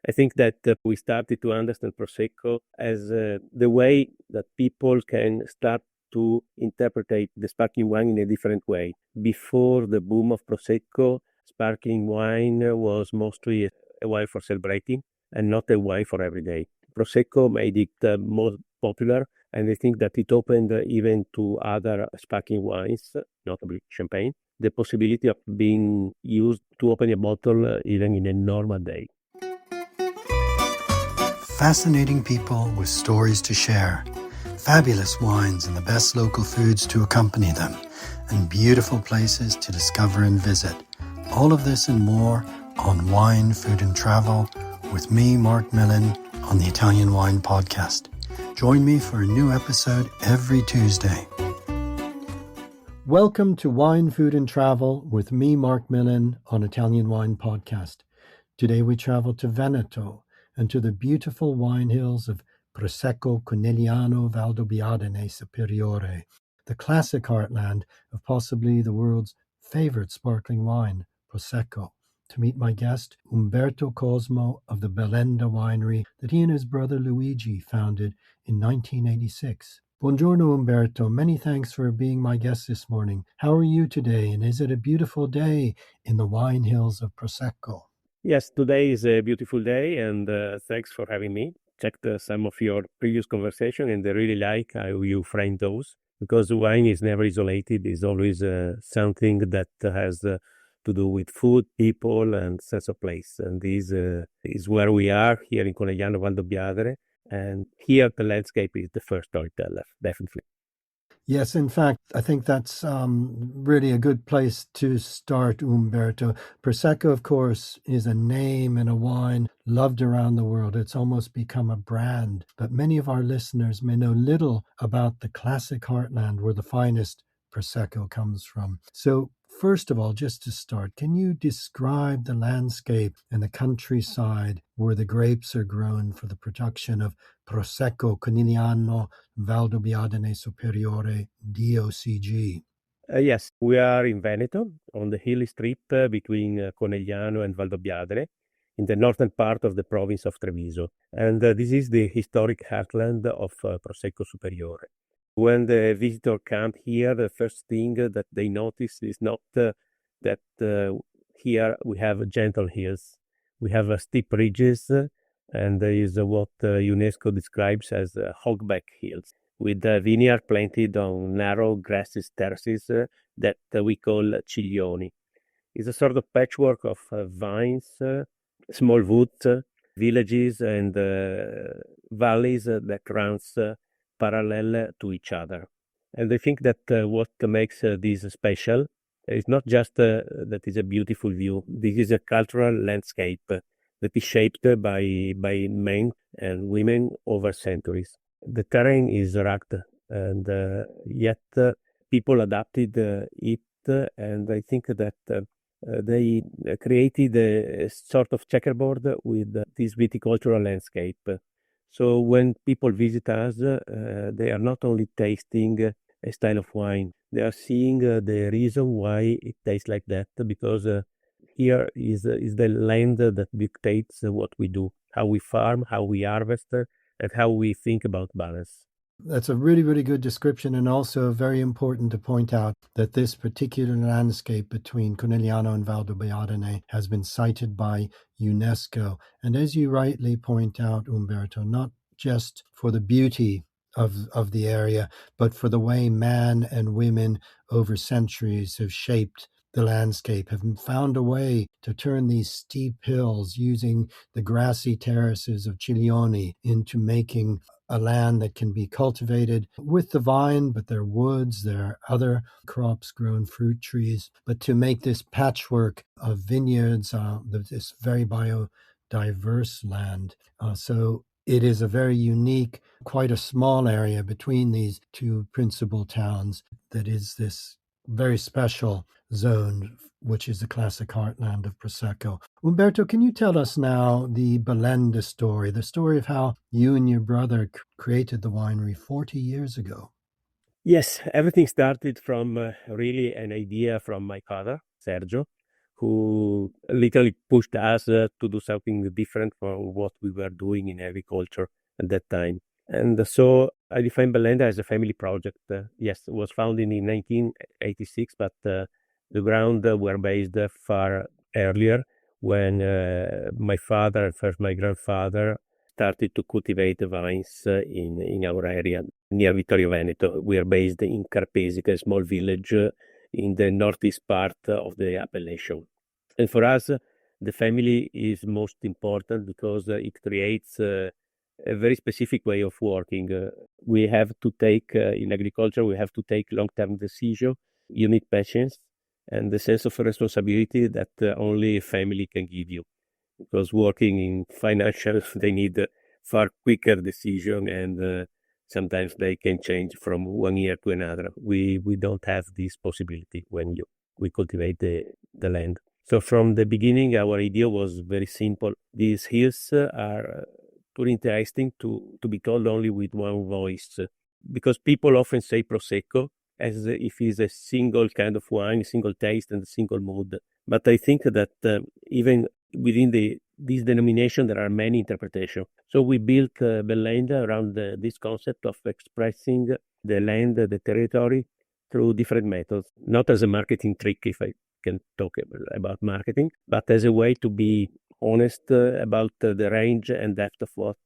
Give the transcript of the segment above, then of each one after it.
I think that we started to understand Prosecco as the way that people can start to interpret the sparkling wine in a different way. Before the boom of Prosecco, sparkling wine was mostly a wine for celebrating and not a wine for every day. Prosecco made it more popular, and I think that it opened even to other sparkling wines, notably champagne, the possibility of being used to open a bottle even in a normal day. Fascinating people with stories to share, fabulous wines and the best local foods to accompany them, and beautiful places to discover and visit. All of this and more on Wine, Food and Travel with me, Marc Millon, on the Italian Wine Podcast. Join me for a new episode every Tuesday. Welcome to Wine, Food and Travel with me, Marc Millon, on Italian Wine Podcast. Today we travel to Veneto and to the beautiful wine hills of Prosecco Conegliano Valdobbiadene Superiore, the classic heartland of possibly the world's favorite sparkling wine, Prosecco, to meet my guest, Umberto Cosmo of the Bellenda Winery that he and his brother Luigi founded in 1986. Buongiorno, Umberto. Many thanks for being my guest this morning. How are you today, and is it a beautiful day in the wine hills of Prosecco? Yes, today is a beautiful day, and thanks for having me. Checked some of your previous conversation, and I really like how you frame those, because wine is never isolated. It's always something that has to do with food, people, and sense of place. And this is where we are here in Conegliano Valdobbiadene. And here the landscape is the first storyteller, definitely. Yes, in fact, I think that's really a good place to start, Umberto. Prosecco, of course, is a name and a wine loved around the world. It's almost become a brand. But many of our listeners may know little about the classic heartland where the finest Prosecco comes from. So, first of all, just to start, can you describe the landscape and the countryside where the grapes are grown for the production of Prosecco Conegliano Valdobbiadene Superiore, DOCG? Yes, we are in Veneto, on the hilly strip between Conegliano and Valdobbiadene, in the northern part of the province of Treviso. And this is the historic heartland of Prosecco Superiore. When the visitor come here, the first thing that they notice is not that here we have gentle hills. We have steep ridges, and there is what UNESCO describes as hogback hills, with vineyard planted on narrow grassy terraces that we call ciglioni. It's a sort of patchwork of vines, small woods, villages, and valleys that runs parallel to each other. And I think that what makes this special is not just that it's a beautiful view. This is a cultural landscape that is shaped by men and women over centuries. The terrain is rugged, and yet people adapted it, and I think that they created a sort of checkerboard with this viticultural landscape. So when people visit us, they are not only tasting a style of wine, they are seeing the reason why it tastes like that, because here is the land that dictates what we do, how we farm, how we harvest, and how we think about balance. That's a really, really good description, and also very important to point out that this particular landscape between Conegliano and Valdobbiadene has been cited by UNESCO. And as you rightly point out, Umberto, not just for the beauty of the area, but for the way man and women over centuries have shaped the landscape, have found a way to turn these steep hills using the grassy terraces of ciglioni into making a land that can be cultivated with the vine, but there are woods, there are other crops grown, fruit trees, but to make this patchwork of vineyards, this very biodiverse land. So it is a very unique, quite a small area between these two principal towns that is this very special zone, which is the classic heartland of Prosecco. Umberto, can you tell us now the Bellenda story, the story of how you and your brother created the winery 40 years ago? Yes, everything started from really an idea from my father, Sergio, who literally pushed us to do something different from what we were doing in agriculture at that time. And so I define Bellenda as a family project. Yes, it was founded in 1986, but the ground were based far earlier when my father and first my grandfather started to cultivate vines in our area near Vittorio Veneto. We are based in Carpesica, a small village in the northeast part of the appellation. And for us, the family is most important because it creates a very specific way of working. We have to take, in agriculture, we have to take long-term decisions. You need patience and the sense of responsibility that only a family can give you. Because working in financial, they need far quicker decision, and sometimes they can change from one year to another. We don't have this possibility when we cultivate the land. So from the beginning, our idea was very simple. These hills are too interesting to be told only with one voice, because people often say Prosecco as if it's a single kind of wine, a single taste and a single mood. But I think that even within this denomination, there are many interpretations. So we built Bellenda around this concept of expressing the land, the territory, through different methods, not as a marketing trick, if I can talk about marketing, but as a way to be honest about the range and depth of what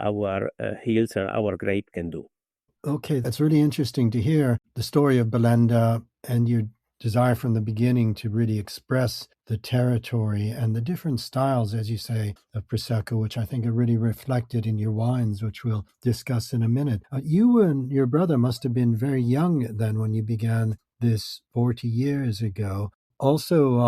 our hills and our grape can do. Okay, that's really interesting to hear the story of Bellenda and your desire from the beginning to really express the territory and the different styles, as you say, of Prosecco, which I think are really reflected in your wines, which we'll discuss in a minute. You and your brother must have been very young then when you began this 40 years ago. Also,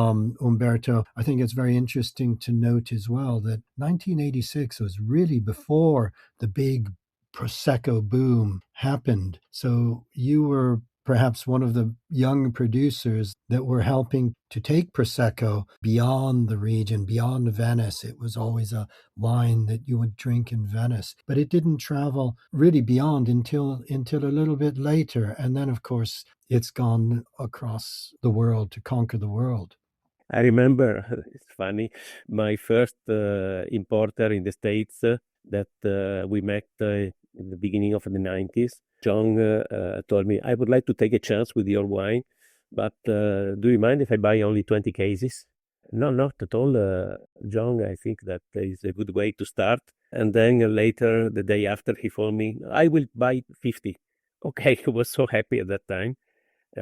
Umberto, I think it's very interesting to note as well that 1986 was really before the big Prosecco boom happened. So you were perhaps one of the young producers that were helping to take Prosecco beyond the region, beyond Venice. It was always a wine that you would drink in Venice, but it didn't travel really beyond until a little bit later. And then, of course, it's gone across the world to conquer the world. I remember, it's funny, my first importer in the States that we met in the beginning of the 90s. John told me, I would like to take a chance with your wine, but do you mind if I buy only 20 cases? No, not at all, John. I think that is a good way to start. And then later, the day after, he told me, I will buy 50. Okay, I was so happy at that time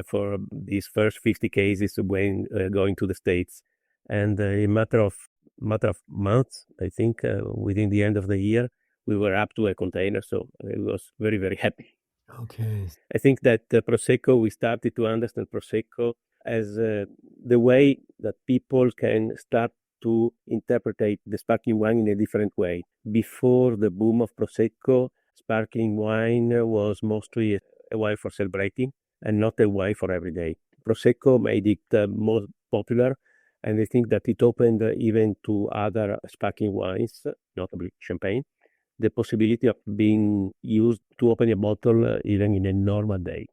for these first 50 cases when going to the States. And in a matter of months, I think, within the end of the year, we were up to a container. So I was very, very happy. Okay. I think that Prosecco, we started to understand Prosecco as the way that people can start to interpret the sparkling wine in a different way. Before the boom of Prosecco, sparkling wine was mostly a wine for celebrating and not a wine for every day. Prosecco made it more popular, and I think that it opened even to other sparkling wines, notably champagne, the possibility of being used to open a bottle even in a normal day.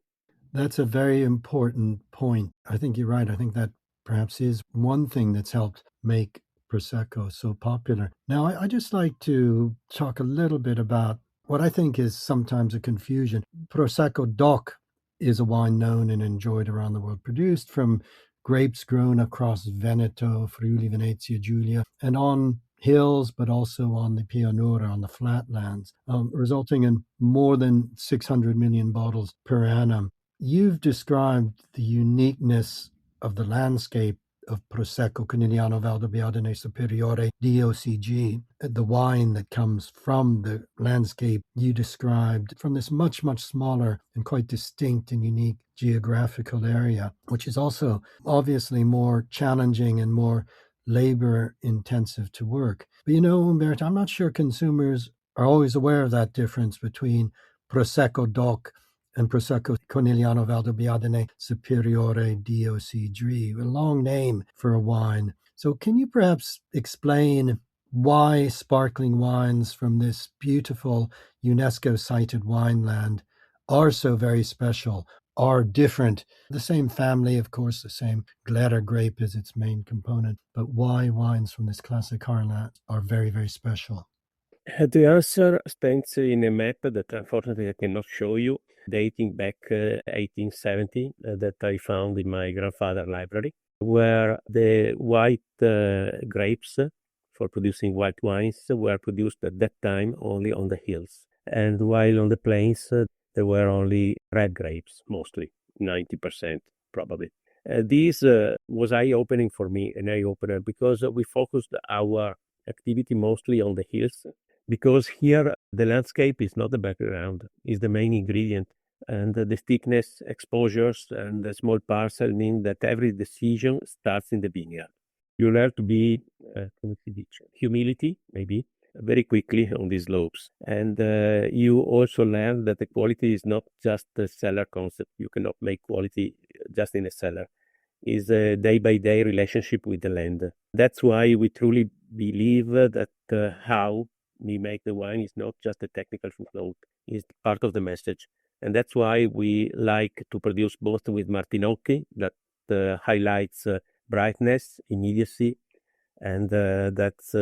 That's a very important point. I think you're right. I think that perhaps is one thing that's helped make Prosecco so popular. Now, I just like to talk a little bit about what I think is sometimes a confusion. Prosecco DOC is a wine known and enjoyed around the world, produced from grapes grown across Veneto, Friuli, Venezia, Giulia, and on hills, but also on the Pianura, on the flatlands, resulting in more than 600 million bottles per annum. You've described the uniqueness of the landscape of Prosecco Conegliano Valdobbiadene Superiore, DOCG, the wine that comes from the landscape you described from this much, much smaller and quite distinct and unique geographical area, which is also obviously more challenging and more labor intensive to work. But Umberto, I'm not sure consumers are always aware of that difference between Prosecco DOC and Prosecco Conegliano Valdobbiadene Superiore DOCG, a long name for a wine. So can you perhaps explain why sparkling wines from this beautiful UNESCO-cited wineland are so very special? are different. The same family, of course, the same Glera grape is its main component, but why wines from this classic Harlan are very, very special? The answer stands in a map that unfortunately I cannot show you, dating back 1870, that I found in my grandfather's library, where the white grapes for producing white wines were produced at that time only on the hills. And while on the plains, there were only red grapes, mostly, 90% probably. This was eye-opening for me, an eye-opener, because we focused our activity mostly on the hills, because here the landscape is not the background, is the main ingredient. And the thickness, exposures, and the small parcel mean that every decision starts in the vineyard. You learn to be, humility, maybe, very quickly on these slopes. And you also learn that the quality is not just a cellar concept. You cannot make quality just in a cellar. It's a day-by-day relationship with the land. That's why we truly believe that how we make the wine is not just a technical footnote. It's part of the message. And that's why we like to produce both with Martinocchi, that highlights brightness, immediacy, and that's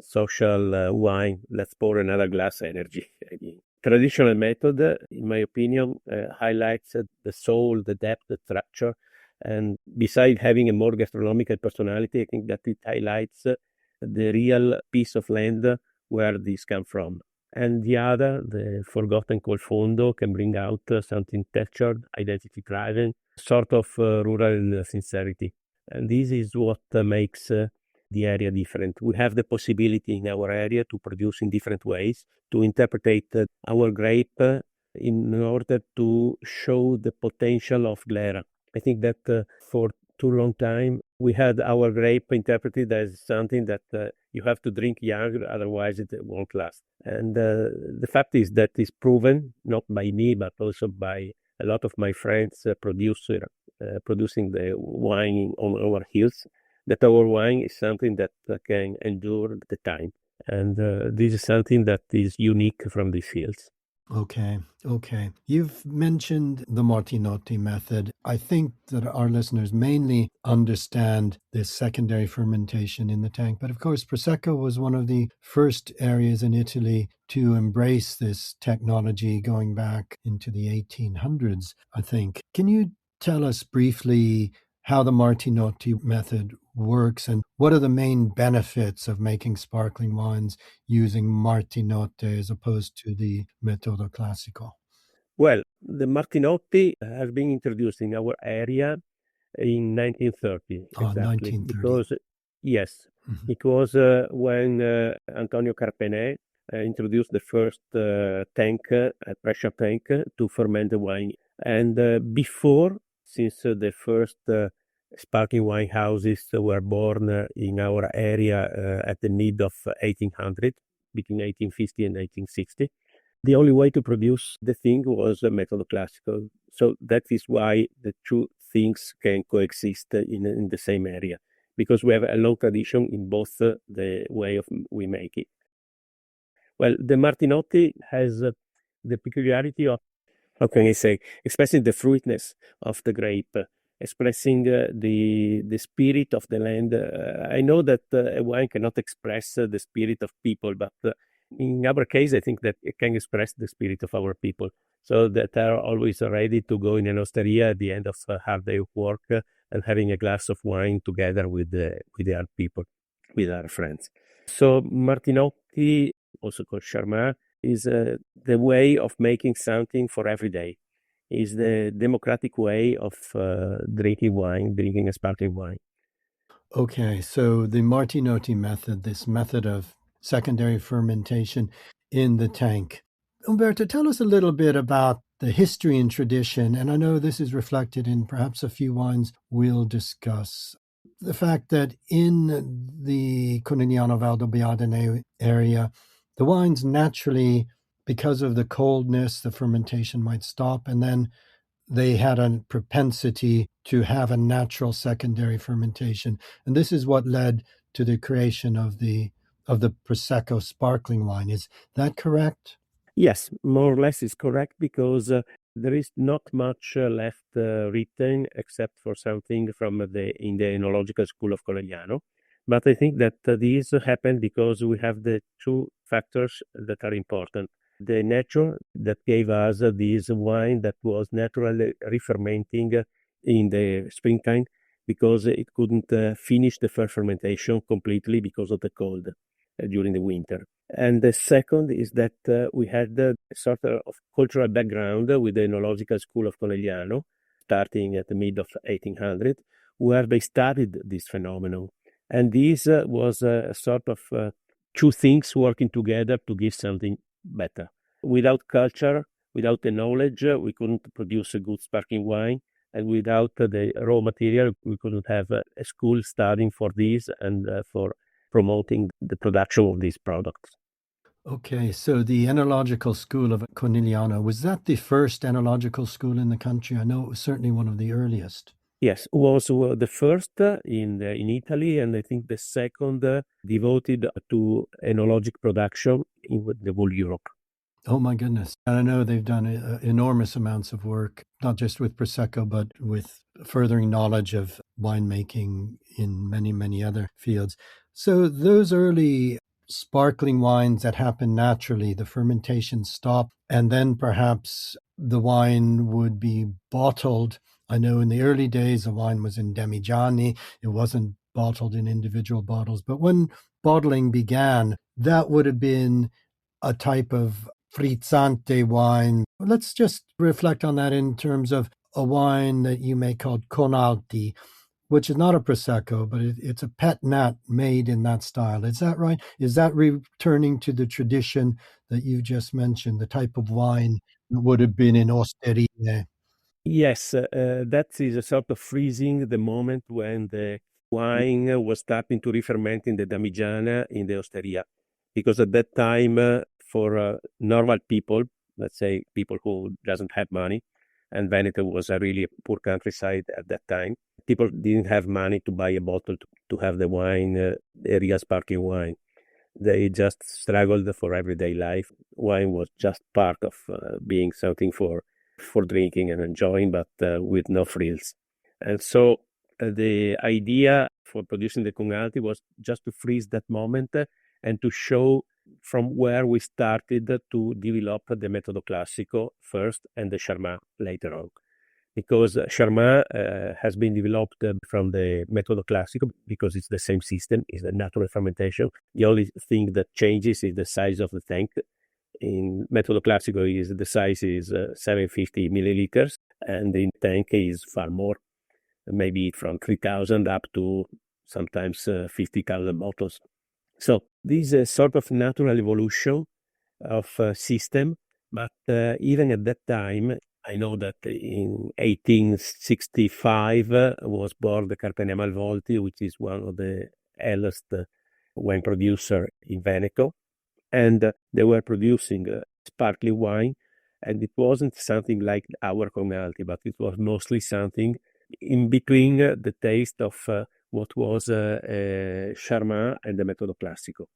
social wine. Let's pour another glass energy. Traditional method, in my opinion, highlights the soul, the depth, the structure. And besides having a more gastronomical personality, I think that it highlights the real piece of land where these come from. And the other, the forgotten Col Fondo, can bring out something textured, identity-driven, sort of rural sincerity. And this is what makes the area different. We have the possibility in our area to produce in different ways, to interpret our grape in order to show the potential of Glera. I think that for too long time, we had our grape interpreted as something that you have to drink young, otherwise it won't last. And the fact is that is proven, not by me, but also by a lot of my friends producing the wine on our hills, that our wine is something that can endure the time. And this is something that is unique from these fields. Okay. You've mentioned the Martinotti method. I think that our listeners mainly understand this secondary fermentation in the tank. But of course, Prosecco was one of the first areas in Italy to embrace this technology going back into the 1800s, I think. Can you tell us briefly how the Martinotti method works and what are the main benefits of making sparkling wines using Martinotte as opposed to the Metodo Classico? Well, the Martinotti has been introduced in our area in 1930, exactly. 1930. Because, yes, it was when Antonio Carpenet introduced the first tank, a pressure tank, to ferment the wine. And before, since the first sparkling wine houses were born in our area at the mid of 1800, between 1850 and 1860, the only way to produce the thing was a Metodo Classico. So that is why the two things can coexist in the same area, because we have a long tradition in both the way of we make it. Well, the Martinotti has the peculiarity of, how can I say, expressing the fruitness of the grape, expressing the spirit of the land. I know that a wine cannot express the spirit of people, but in our case, I think that it can express the spirit of our people, so that are always ready to go in an osteria at the end of a hard day of work and having a glass of wine together with our people, with our friends. So Martinotti, also called Charmat, is the way of making something for every day. Is the democratic way of drinking a sparkling wine. Okay, so the Martinotti method, this method of secondary fermentation in the tank. Umberto, tell us a little bit about the history and tradition, and I know this is reflected in perhaps a few wines we'll discuss. The fact that in the Conegliano Valdobbiadene area, the wines naturally, because of the coldness, the fermentation might stop, and then they had a propensity to have a natural secondary fermentation. And this is what led to the creation of the Prosecco sparkling wine. Is that correct? Yes, more or less is correct, because There is not much left written except for something from in the Enological School of Conegliano. But I think that this happened because we have the two factors that are important. The nature that gave us this wine that was naturally re-fermenting in the springtime because it couldn't finish the first fermentation completely because of the cold during the winter. And the second is that we had a sort of cultural background with the Enological School of Conegliano, starting at the mid of 1800, where they studied this phenomenon. And this was a sort of two things working together to give something better. Without culture, without the knowledge, we couldn't produce a good sparkling wine. And without the raw material, we couldn't have a school studying for this and for promoting the production of these products. Okay, so the Enological School of Conegliano, was that the first enological school in the country? I know it was certainly one of the earliest. Yes, was the first in Italy, and I think the second devoted to enologic production in the whole Europe. Oh my goodness. And I know they've done enormous amounts of work, not just with Prosecco, but with furthering knowledge of winemaking in many, many other fields. So those early sparkling wines that happen naturally, the fermentation stopped, and then perhaps the wine would be bottled. I know in the early days, the wine was in demigiani. It wasn't bottled in individual bottles. But when bottling began, that would have been a type of frizzante wine. Let's just reflect on that in terms of a wine that you may call Conalti, which is not a Prosecco, but it's a pet nat made in that style. Is that right? Is that returning to the tradition that you just mentioned, the type of wine that would have been in Osterie? Yes, that is a sort of freezing the moment when the wine was starting to re-ferment in the Damigiana in the Osteria. Because at that time, for normal people, let's say people who doesn't have money, and Veneto was a really poor countryside at that time, people didn't have money to buy a bottle to have the wine, the real sparkling wine. They just struggled for everyday life. Wine was just part of being something for drinking and enjoying, but with no frills. And so the idea for producing the Conalti was just to freeze that moment and to show from where we started to develop the Metodo Classico first and the Charmat later on. Because Charmat has been developed from the Metodo Classico because it's the same system, it's the natural fermentation. The only thing that changes is the size of the tank. In Metodo Classico, the size is 750 milliliters, and in tank is far more, maybe from 3,000 up to sometimes 50,000 bottles. So this is a sort of natural evolution of system, but even at that time, I know that in 1865 was born the Carpesica Volti, which is one of the earliest wine producer in Veneto, and they were producing sparkling wine, and it wasn't something like our Conalti, but it was mostly something in between the taste of what was Charmat and the Metodo Classico,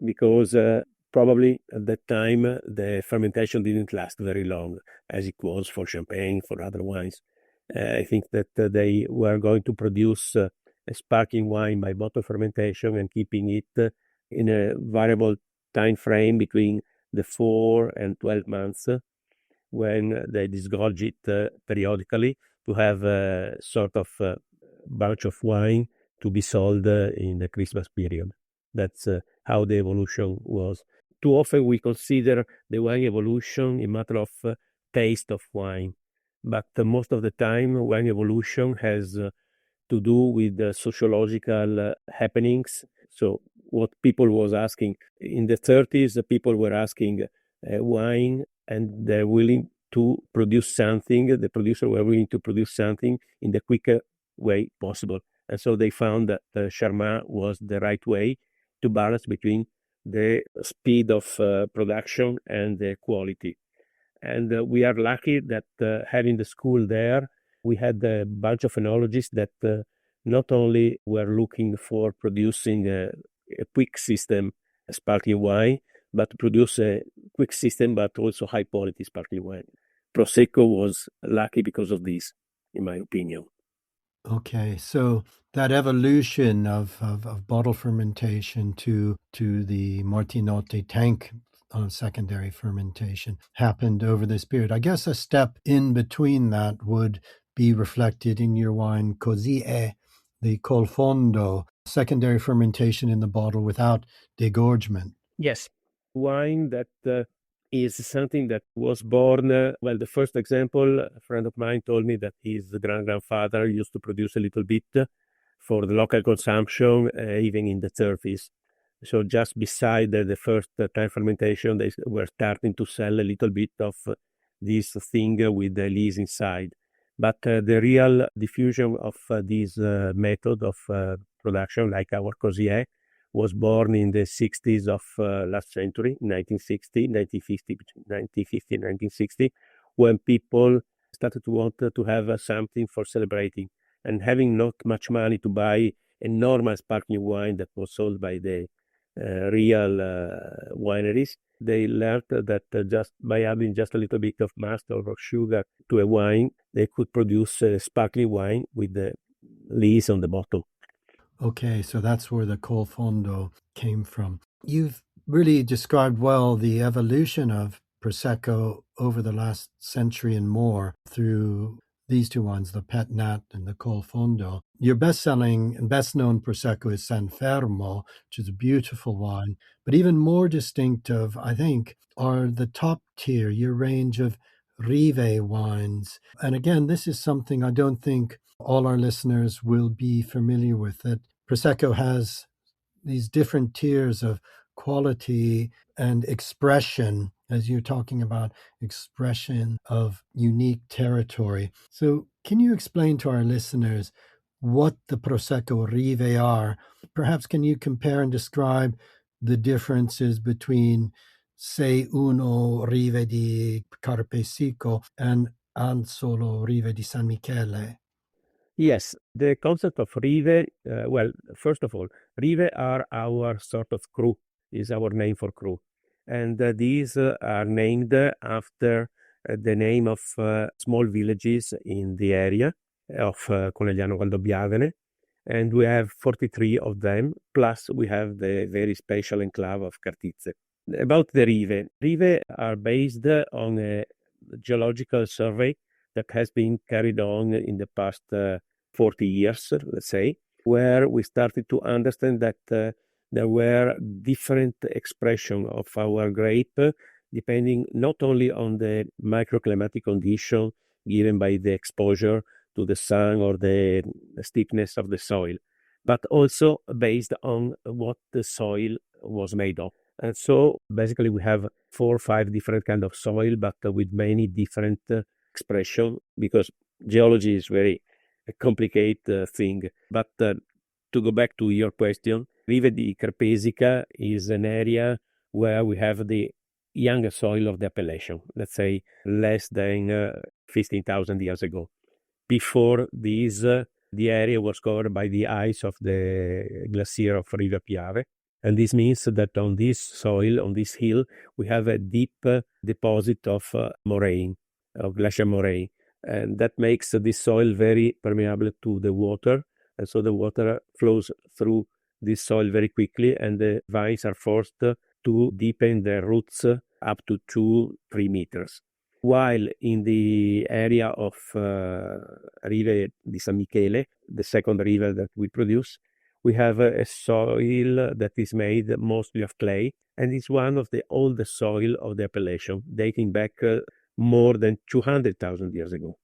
because probably at that time the fermentation didn't last very long, as it was for champagne, for other wines. I think that they were going to produce a sparkling wine by bottle fermentation and keeping it in a variable time frame between the 4 and 12 months when they disgorge it periodically to have a sort of bunch of wine to be sold in the Christmas period. That's how the evolution was. Too often we consider the wine evolution a matter of taste of wine, but most of the time wine evolution has to do with sociological happenings. So what people was asking in the 30s, people were asking wine, and they're willing to produce something. The producer were willing to produce something in the quicker way possible, and so they found that Charmat was the right way to balance between the speed of production and the quality. And we are lucky that having the school there, we had a bunch of enologists that not only were looking for producing a quick system sparkling wine, but to produce a quick system, but also high quality sparkling wine. Prosecco was lucky because of this, in my opinion. Okay, so that evolution of bottle fermentation to the Martinotti tank secondary fermentation happened over this period. I guess a step in between that would be reflected in your wine Così è, the Col Fondo, secondary fermentation in the bottle without degorgement. Yes, wine that is something that was born. Well, the first example, a friend of mine told me that his grandfather used to produce a little bit for the local consumption, even in the 30s. So just beside the first time fermentation, they were starting to sell a little bit of this thing with the lees inside. But the real diffusion of this method of production, like our Cosier, was born in the 60s of last century, 1960, 1950, 1950 and 1960, when people started to want to have something for celebrating. And having not much money to buy a normal sparkling wine that was sold by the real wineries, they learned that just by adding just a little bit of mustard or sugar to a wine, they could produce sparkling wine with the lees on the bottle. Okay, so that's where the Col Fondo came from. You've really described well the evolution of Prosecco over the last century and more through these two wines, the Pet Nat and the Col Fondo. Your best-selling and best-known Prosecco is San Fermo, which is a beautiful wine. But even more distinctive, I think, are the top tier, your range of Rive wines. And again, this is something I don't think all our listeners will be familiar with, that Prosecco has these different tiers of quality and expression, as you're talking about expression of unique territory. So can you explain to our listeners what the Prosecco Rive are? Perhaps can you compare and describe the differences between, say, Uno Rive di Carpesico and Ansolo Rive di San Michele? Yes, the concept of Rive, well, first of all, Rive are our sort of cru, is our name for cru. And these are named after the name of small villages in the area of Conegliano Valdobbiadene. And we have 43 of them, plus we have the very special enclave of Cartizze. About the Rive are based on a geological survey that has been carried on in the past 40 years, let's say, where we started to understand that there were different expression of our grape, depending not only on the microclimatic condition given by the exposure to the sun or the steepness of the soil, but also based on what the soil was made of. And so basically we have 4 or 5 different kind of soil, but with many different expression, because geology is very complicated thing. But to go back to your question, Rive di Carpesica is an area where we have the younger soil of the appellation, let's say less than 15,000 years ago. Before this, the area was covered by the ice of the glacier of Rive Piave. And this means that on this soil, on this hill, we have a deep deposit of moraine, of glacial moraine. And that makes this soil very permeable to the water. And so the water flows through this soil very quickly, and the vines are forced to deepen their roots up to 2-3 meters. While in the area of Rive di San Michele, the second river that we produce, we have a soil that is made mostly of clay, and it's one of the oldest soil of the appellation, dating back more than 200,000 years ago.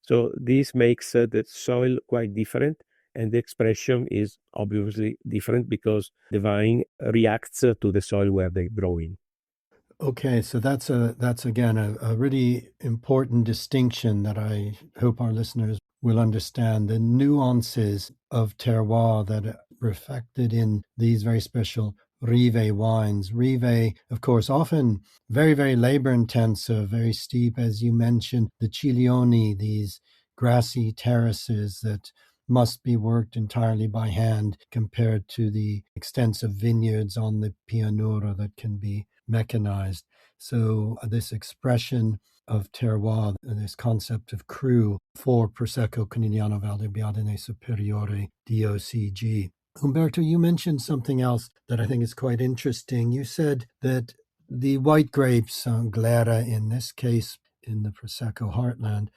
So this makes the soil quite different, and the expression is obviously different because the vine reacts to the soil where they grow in. Okay, so that's again a really important distinction that I hope our listeners will understand, the nuances of terroir that are reflected in these very special Rive wines. Rive, of course, often very, very labor intensive, very steep, as you mentioned, the Ciglioni, these grassy terraces that must be worked entirely by hand compared to the extensive vineyards on the Pianura that can be mechanized. So this expression of terroir, this concept of cru for Prosecco Conegliano Valdobbiadene Superiore DOCG. Umberto, you mentioned something else that I think is quite interesting. You said that the white grapes, Glera in this case, in the Prosecco heartland,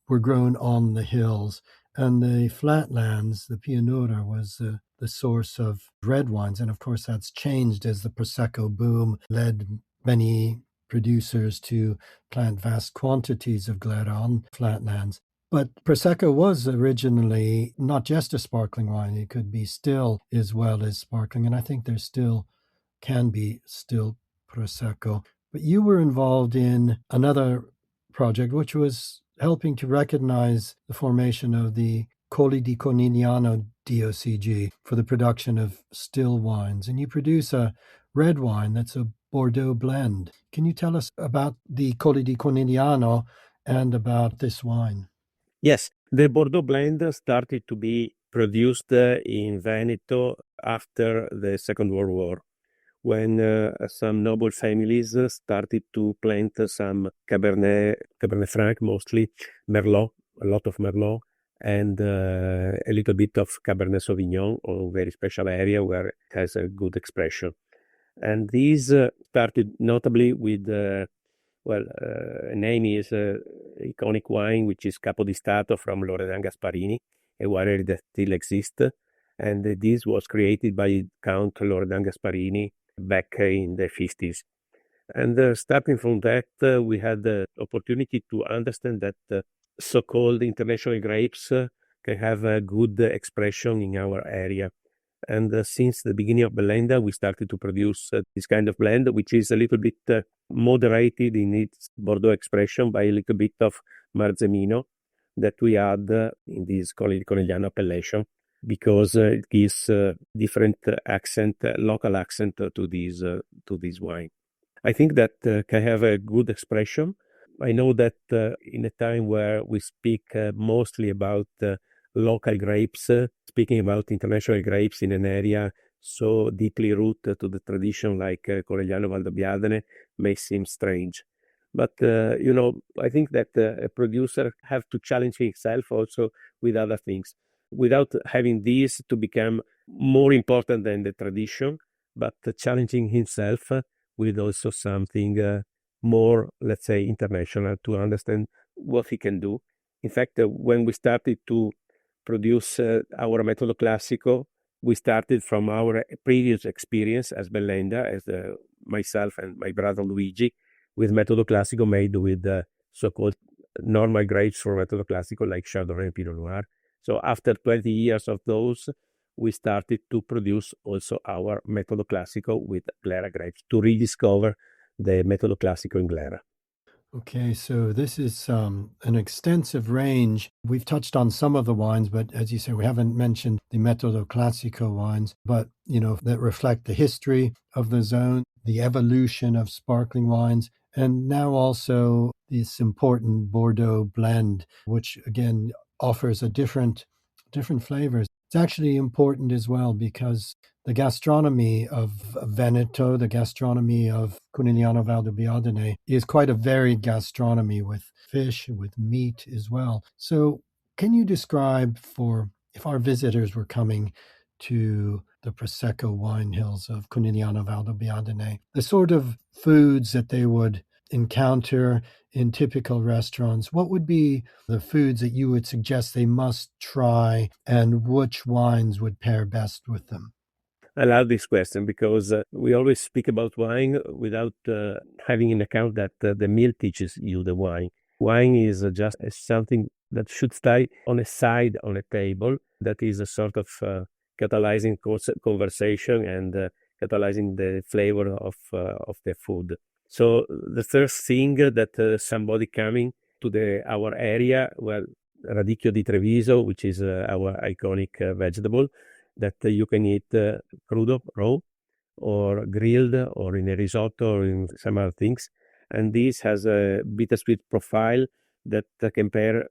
were grown on the hills, and the flatlands, the Pianura, was the source of red wines. And of course, that's changed as the Prosecco boom led many producers to plant vast quantities of Glera on flatlands. But Prosecco was originally not just a sparkling wine, it could be still as well as sparkling, and I think there still can be still Prosecco. But you were involved in another project which was helping to recognize the formation of the Colli di Conegliano DOCG for the production of still wines. And you produce a red wine that's a Bordeaux blend. Can you tell us about the Colli di Conegliano and about this wine? Yes, the Bordeaux blend started to be produced in Veneto after the Second World War, when some noble families started to plant some Cabernet Franc, mostly Merlot, a lot of Merlot, and a little bit of Cabernet Sauvignon, a very special area where it has a good expression. And these started notably with a name is iconic wine, which is Capo di Stato from Loredan Gasparini, a winery that still exists. And this was created by Count Loredan Gasparini back in the 50s. And starting from that, we had the opportunity to understand that so-called international grapes can have a good expression in our area. And since the beginning of Bellenda, we started to produce this kind of blend, which is a little bit moderated in its Bordeaux expression by a little bit of Marzemino that we add in this Conegliano appellation, because it gives different accent, local accent to this wine. I think that can have a good expression. I know that in a time where we speak mostly about local grapes, speaking about international grapes in an area so deeply rooted to the tradition like Conegliano Valdobbiadene may seem strange. But, I think that a producer have to challenge himself also with other things, without having this to become more important than the tradition, but challenging himself with also something more, let's say, international to understand what he can do. In fact, when we started to produce our Metodo Classico, we started from our previous experience as Bellenda, as myself and my brother Luigi, with Metodo Classico made with so-called normal grapes for Metodo Classico like Chardonnay and Pinot Noir. So after 20 years of those, we started to produce also our Metodo Classico with Glera grapes to rediscover the Metodo Classico in Glera. Okay, so this is an extensive range. We've touched on some of the wines, but as you say, we haven't mentioned the Metodo Classico wines, but, that reflect the history of the zone, the evolution of sparkling wines, and now also this important Bordeaux blend, which again offers a different flavors. It's actually important as well because the gastronomy of Veneto, the gastronomy of Conegliano Valdobbiadene is quite a varied gastronomy with fish, with meat as well. So can you describe, for if our visitors were coming to the Prosecco wine hills of Conegliano Valdobbiadene, the sort of foods that they would encounter in typical restaurants, what would be the foods that you would suggest they must try, and which wines would pair best with them? I love this question because we always speak about wine without having in account that the meal teaches you the wine. Wine is just something that should stay on a side on a table, that is a sort of catalyzing conversation and catalyzing the flavor of the food. So the first thing that somebody coming to our area, well, Radicchio di Treviso, which is our iconic vegetable, that you can eat crudo, raw, or grilled, or in a risotto, or in some other things. And this has a bittersweet profile that can pair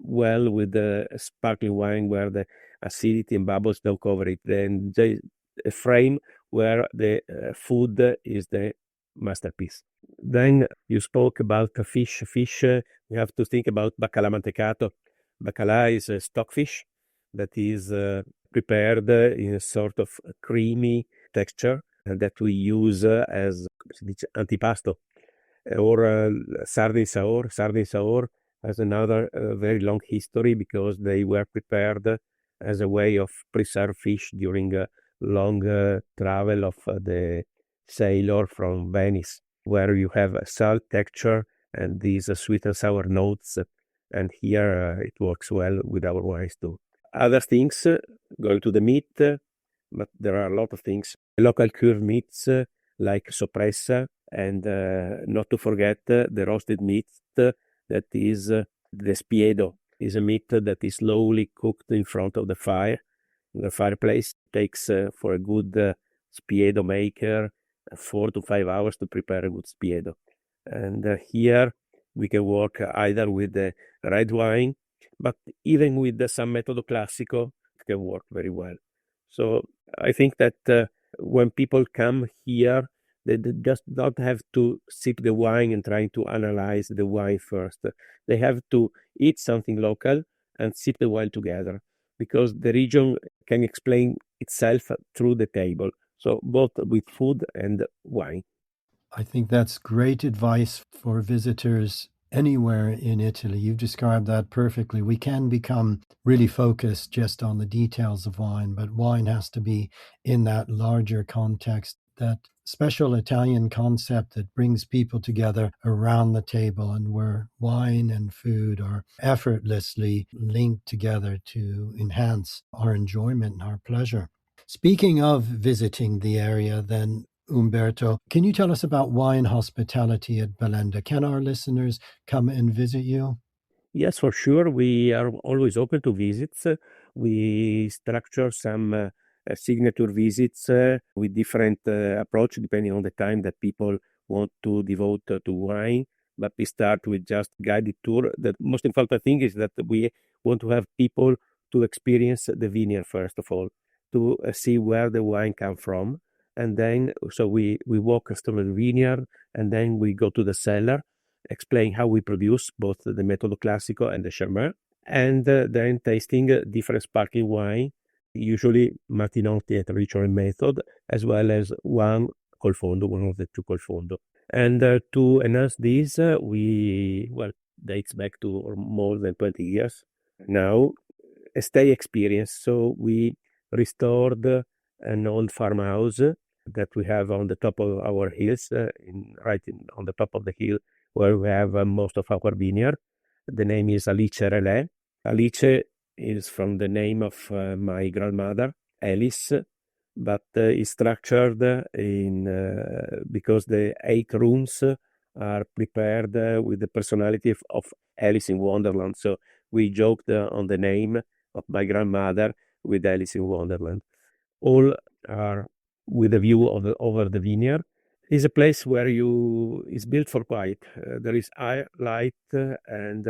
well with the sparkling wine where the acidity and bubbles don't cover it. Then there's a frame where the food is the masterpiece. Then you spoke about the fish. You have to think about bacala mantecato. Bacala is a stockfish that is prepared in a sort of creamy texture that we use as antipasto. Or sardine saor. Sardine saor has another very long history because they were prepared as a way of preserve fish during a long travel of the sailor from Venice, where you have a salt texture and these sweet and sour notes. And here it works well with our wines too. Other things, going to the meat, but there are a lot of things. Local cured meats like soppressa, and not to forget the roasted meat that is the spiedo. Is a meat that is slowly cooked in front of the fire. The fireplace takes for a good spiedo maker 4 to 5 hours to prepare a good spiedo. And here we can work either with the red wine, but even with some Metodo Classico, it can work very well. So I think that when people come here, they just don't have to sip the wine and trying to analyze the wine first. They have to eat something local and sip the wine together, because the region can explain itself through the table. So both with food and wine. I think that's great advice for visitors anywhere in Italy. You've described that perfectly. We can become really focused just on the details of wine, but wine has to be in that larger context, that special Italian concept that brings people together around the table, and where wine and food are effortlessly linked together to enhance our enjoyment and our pleasure. Speaking of visiting the area, then, Umberto, can you tell us about wine hospitality at Bellenda? Can our listeners come and visit you? Yes, for sure. We are always open to visits. We structure some signature visits with different approach depending on the time that people want to devote to wine. But we start with just guided tour. The most important thing is that we want to have people to experience the vineyard first of all, to see where the wine comes from. And then, so we walk through the vineyard, and then we go to the cellar, explain how we produce both the Metodo Classico and the Charmat, and then tasting different sparkling wine, usually Martinotti and Richer method, as well as one Col Fondo, one of the two Col Fondo. And to enhance this, dates back to more than 20 years now, a stay experience. So we restored an old farmhouse that we have on the top of our hills, on the top of the hill where we have most of our vineyard. The name is Alice Relais. Alice is from the name of my grandmother, Alice, but is structured because the 8 rooms are prepared with the personality of Alice in Wonderland. So we joked on the name of my grandmother with Alice in Wonderland. All are with a view over the vineyard. It's a place where it's built for quiet. There is air, light, and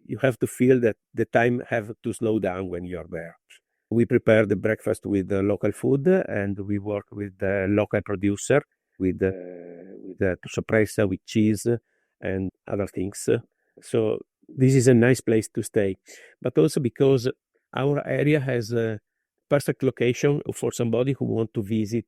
you have to feel that the time have to slow down when you're there. We prepare the breakfast with local food, and we work with the local producer with the soppressa, with cheese and other things. So this is a nice place to stay, but also because our area has a perfect location for somebody who want to visit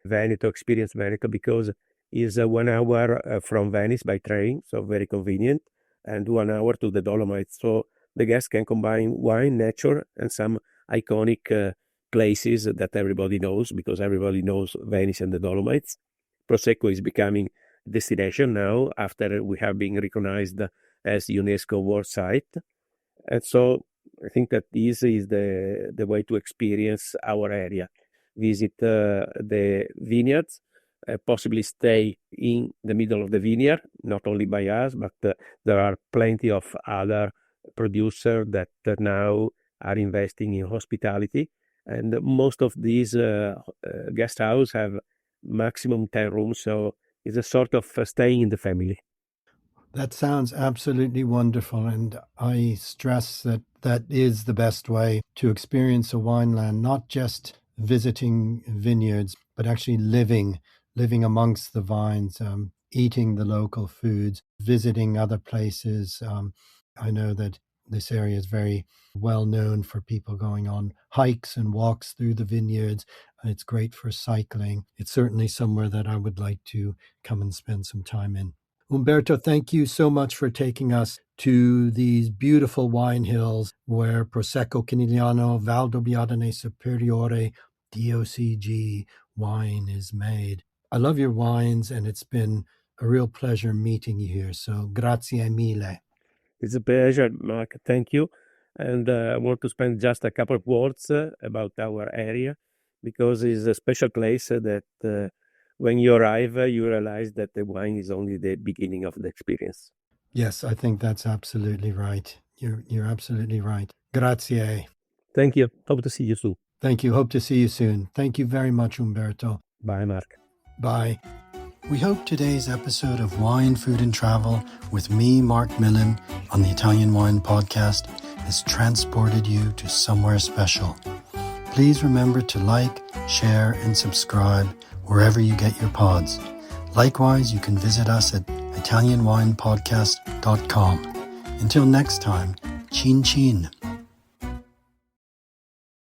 Veneto, experience Veneto, because it's 1 hour from Venice by train, so very convenient, and 1 hour to the Dolomites. So the guests can combine wine, nature, and some iconic places that everybody knows, because everybody knows Venice and the Dolomites. Prosecco is becoming a destination now after we have been recognized as UNESCO World Site. And so I think that this is the way to experience our area. Visit the vineyards, possibly stay in the middle of the vineyard, not only by us, but there are plenty of other producers that now are investing in hospitality. And most of these guest houses have maximum 10 rooms, so it's a sort of staying in the family. That sounds absolutely wonderful. And I stress that that is the best way to experience a wineland, not just visiting vineyards, but actually living amongst the vines, eating the local foods, visiting other places. I know that this area is very well known for people going on hikes and walks through the vineyards. It's great for cycling. It's certainly somewhere that I would like to come and spend some time in. Umberto, thank you so much for taking us to these beautiful wine hills where Prosecco Conegliano Valdobbiadene Superiore DOCG wine is made. I love your wines, and it's been a real pleasure meeting you here. So grazie mille. It's a pleasure, Mark. Thank you. And I want to spend just a couple of words about our area, because it's a special place that when you arrive, you realize that the wine is only the beginning of the experience. Yes, I think that's absolutely right. You're absolutely right. Grazie. Thank you. Hope to see you soon. Thank you. Hope to see you soon. Thank you very much, Umberto. Bye, Mark. Bye. We hope today's episode of Wine, Food and Travel with me, Marc Millon, on the Italian Wine Podcast has transported you to somewhere special. Please remember to like, share, and subscribe wherever you get your pods. Likewise, you can visit us at italianwinepodcast.com. Until next time, chin chin.